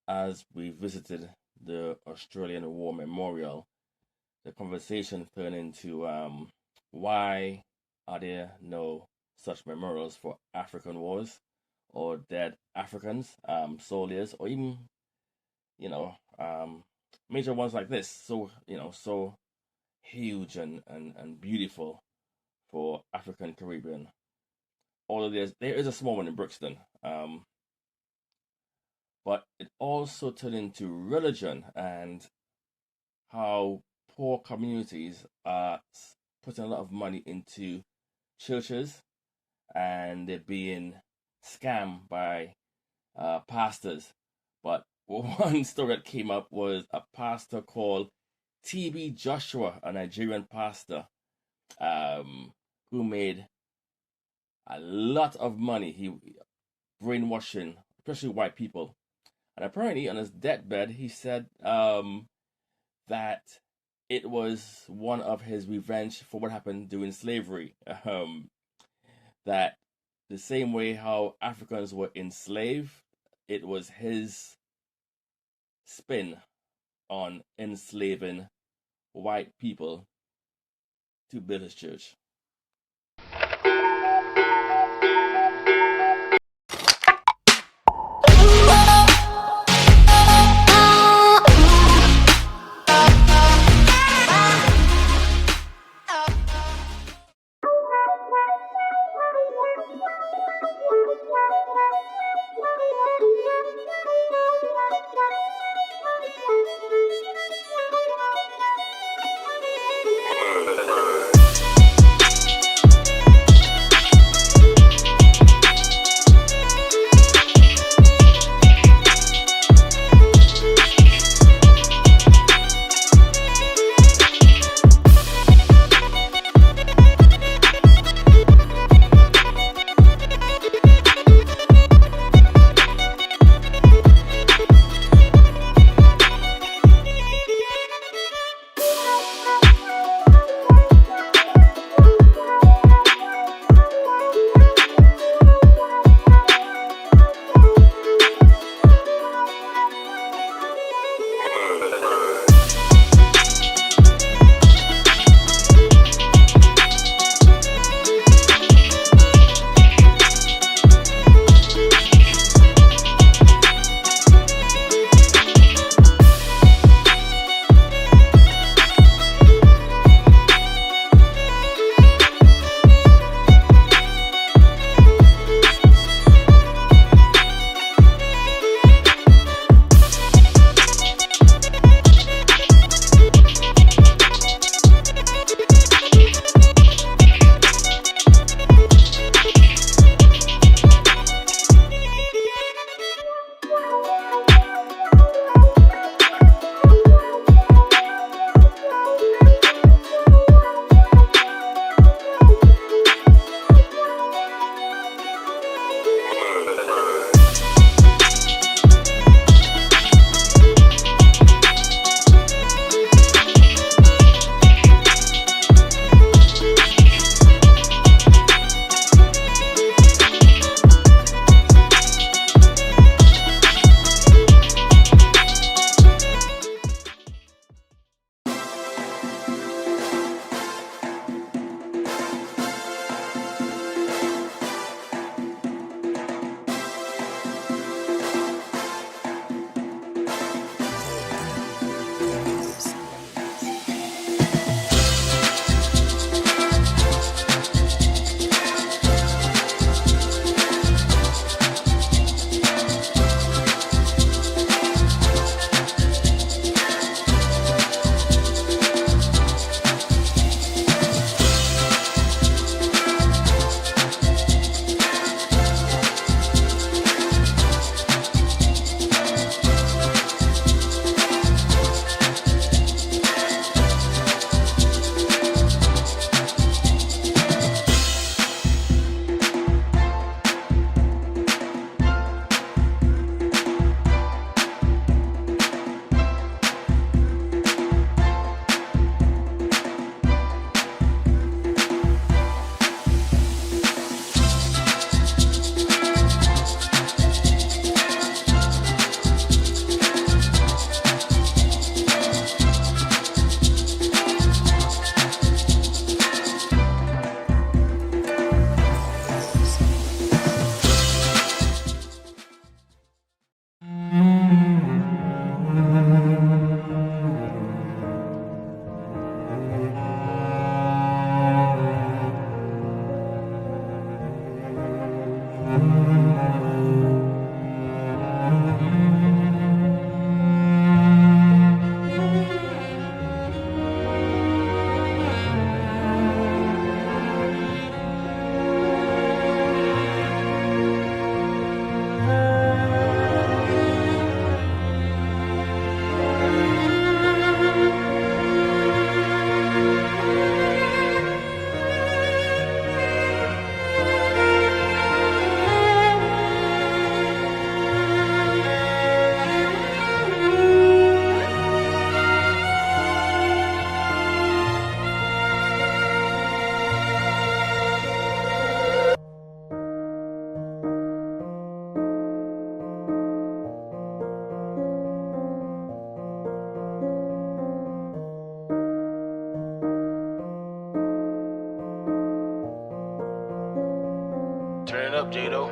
As we visited the Australian War Memorial, the conversation turned into why are there no such memorials for African wars or dead Africans, soldiers, or even, major ones like this. So, so huge and beautiful for African Caribbean. Although there is a small one in Brixton, but it also turned into religion and how poor communities are putting a lot of money into churches and they're being scammed by pastors. But one story that came up was a pastor called TB Joshua, a Nigerian pastor, who made a lot of money. He brainwashing, especially white people. And apparently, on his deathbed, he said that it was one of his revenge for what happened during slavery. That the same way how Africans were enslaved, it was his spin on enslaving white people to build his church. Turn it up, Jado.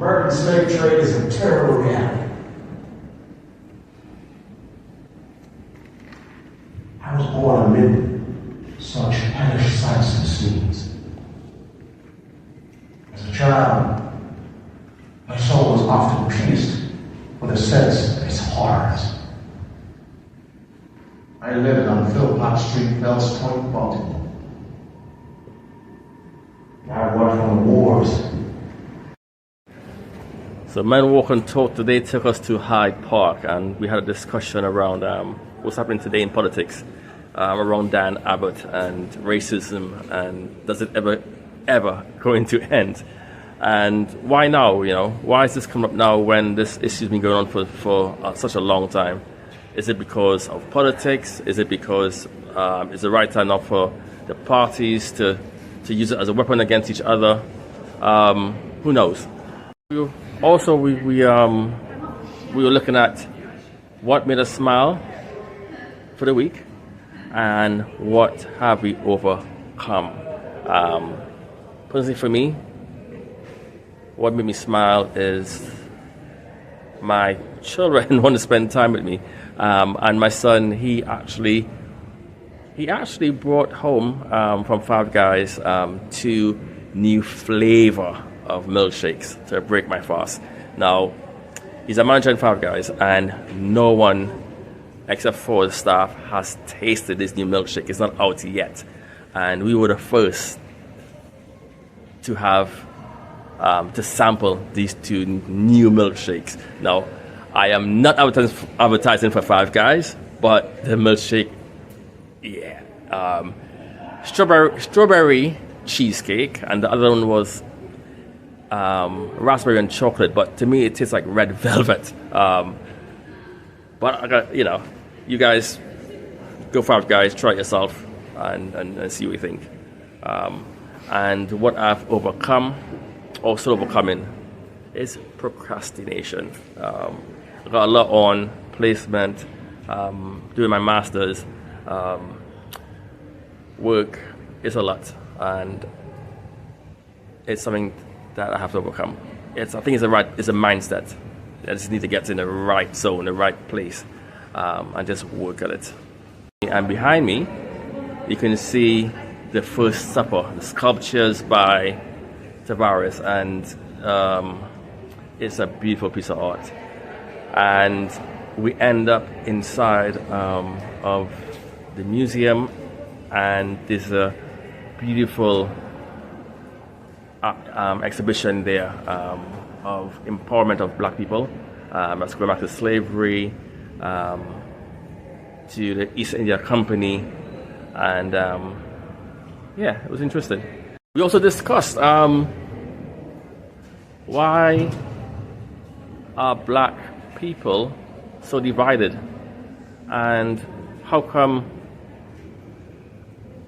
American slave trade is a terrible reality. I was born amid such hellish sights and scenes. As a child, my soul was often pierced with a sense of its horrors. I lived on Philpott Street, Fells Point, Baltimore. I watched from the wars. So MWnT today took us to Hyde Park, and we had a discussion around what's happening today in politics around Dan Abbott and racism, and does it ever going to end? And why now? You know, why is this coming up now when this issue's been going on for such a long time? Is it because of politics? Is it because it's the right time now for the parties to use it as a weapon against each other? Who knows? Also, we were looking at what made us smile for the week and what have we overcome. Personally for me, what made me smile is my children want to spend time with me. And my son, he actually brought home from Five Guys 2 new flavor of milkshakes to break my fast. Now, he's a manager in Five Guys, and no one except for the staff has tasted this new milkshake. It's not out yet, and we were the first to have to sample these 2 new milkshakes. Now, I am not advertising for Five Guys, but the milkshake, yeah, strawberry cheesecake, and the other one was raspberry and chocolate. But to me, it tastes like red velvet. But I got, you guys go Five Guys, try it yourself, and see what you think. And what I've also overcoming, is procrastination. I got a lot on placement, doing my masters, work is a lot, and it's something that I have to overcome. I think it's a mindset. I just need to get in the right zone, the right place, and just work at it. And behind me, you can see the First Supper, the sculptures by Tavares, and it's a beautiful piece of art. And we end up inside of the museum, and there's a beautiful exhibition there of empowerment of black people. That's going back to slavery, to the East India Company, and yeah, it was interesting. We also discussed why are black people so divided, and how come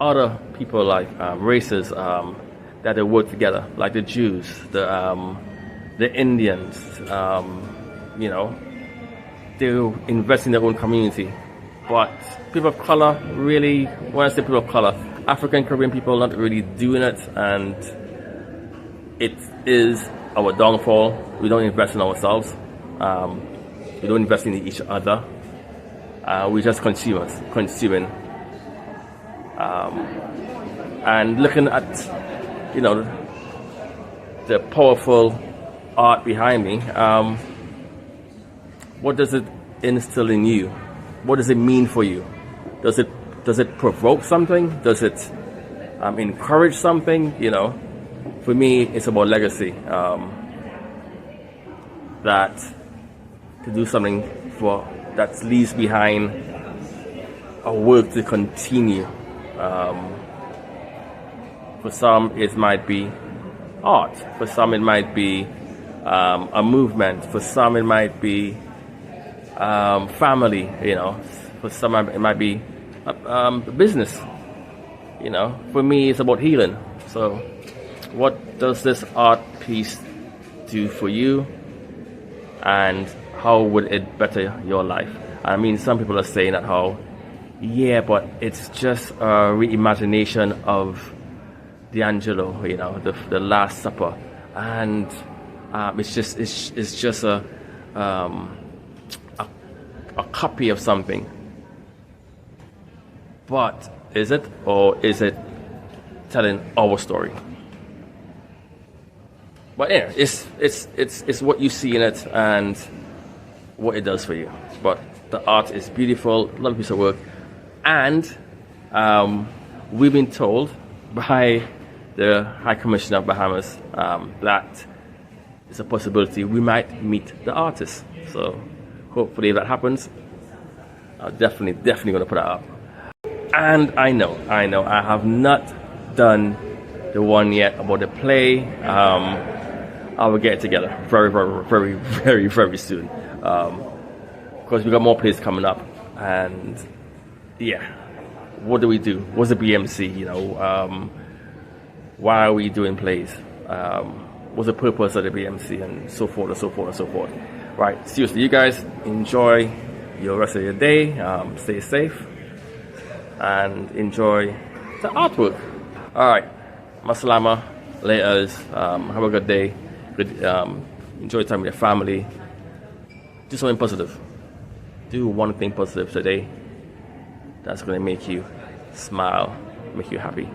other people like races that they work together, like the Jews, the Indians, they invest in their own community. But people of color, really, when I say people of color, African Caribbean people not really doing it, and it is our downfall. We don't invest in ourselves. We don't invest in each other. We're just consuming. And looking at, the powerful art behind me, what does it instill in you? What does it mean for you? Does it provoke something? Does it encourage something? For me, it's about legacy. That to do something that leaves behind a work to continue. For some, it might be art. For some, it might be a movement. For some, it might be family. For some, it might be business. For me, it's about healing. So, what does this art piece do for you, and how would it better your life? I mean, some people are saying that yeah, but it's just a reimagination of D'Angelo, the Last Supper, and it's just a copy of something. But is it, or is it telling our story? But yeah, it's what you see in it and what it does for you. But the art is beautiful, lovely piece of work, and we've been told by the High Commissioner of Bahamas that it's a possibility we might meet the artist. So hopefully if that happens, I'm definitely going to put that up. And I know, I have not done the one yet about the play. I will get it together very, very, very, very, very soon. Because we got more plays coming up, and yeah, what do we do? What's the BMC? Why are we doing plays? What's the purpose of the BMC, and so forth and so forth and so forth. Right, seriously, you guys enjoy your rest of your day. Stay safe and enjoy the artwork. All right, Masalama, laters. Have a good day. Good, enjoy time with your family. Do something positive. Do one thing positive today that's going to make you smile, make you happy.